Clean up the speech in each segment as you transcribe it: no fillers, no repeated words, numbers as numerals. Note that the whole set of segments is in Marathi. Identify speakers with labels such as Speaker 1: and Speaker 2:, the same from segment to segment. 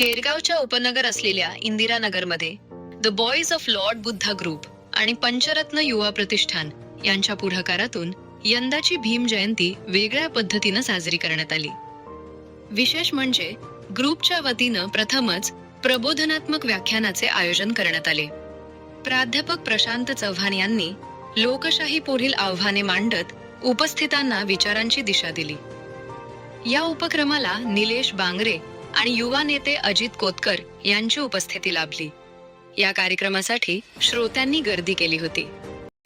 Speaker 1: हेरगावच्या उपनगर असलेल्या इंदिरानगरमध्ये the boys of Lord Buddha group आणि पंचरत्न युवा प्रतिष्ठान यांच्या पुढाकारातून यंदाची भीम जयंती वेगळ्या पद्धतीनं साजरी करण्यात आली. विशेष म्हणजे ग्रुपच्या वतीनं प्रथमच प्रबोधनात्मक व्याख्यानाचे आयोजन करण्यात आले. प्राध्यापक प्रशांत चव्हाण यांनी लोकशाही पुढील आव्हाने मांडत उपस्थितांना विचारांची दिशा दिली. या उपक्रमाला निलेश बांगरे आणि युवा नेते अजित कोतकर यांची उपस्थिती लाभली. या कार्यक्रमासाठी श्रोत्यांनी गर्दी केली होती.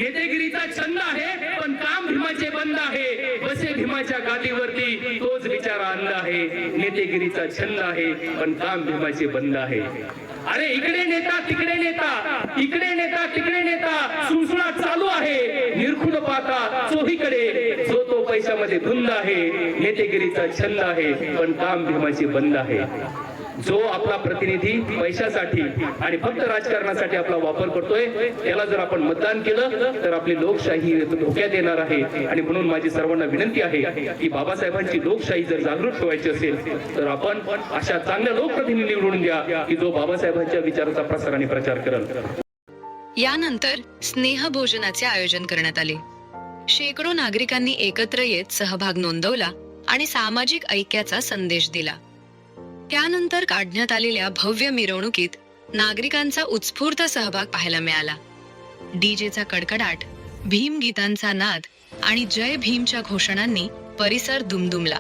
Speaker 2: नेतेगिरीचा छंद आहे पण काम भीमाचे बंद आहे. बसे भीमाच्या गादीवरती तोच विचार आणला आहे. नेतेगिरीचा छंद आहे पण काम भीमाचे बंद आहे. अरे इकडे नेता तिकडे नेता, इकडे नेता तिकडे नेता, सुळसुळाट चालू आहे. निरखून पाहता चोहीकडे जो तो पैशामध्ये धुंद आहे. नेतेगिरीचा छंद आहे पण काम भीमाचे बंद आहे. जो आपला प्रतिनिधी पैशासाठी आणि फक्त राजकारणासाठी आपला वापर करतोय त्याला जर आपण मतदान केलं तर आपली लोकशाही धोक्यात येणार आहे. आणि म्हणून माझी सर्वांना विनंती आहे की बाबासाहेबांची लोकशाही जर जागृत ठेवायची असेल तर आपण अशा चांगल्या लोकप्रतिनिधी निवडून द्या की जो बाबासाहेबांच्या विचाराचा प्रसार आणि प्रचार करेल.
Speaker 1: यानंतर स्नेह भोजनाचे आयोजन करण्यात आले. शेकडो नागरिकांनी एकत्र येत सहभाग नोंदवला आणि सामाजिक ऐक्याचा संदेश दिला. त्यानंतर काढण्यात आलेल्या भव्य मिरवणुकीत नागरिकांचा उत्स्फूर्त सहभाग पाहायला मिळाला. डीजेचा कडकडाट, भीम गीतांचा नाद आणि जय भीमच्या घोषणांनी परिसर दुमदुमला.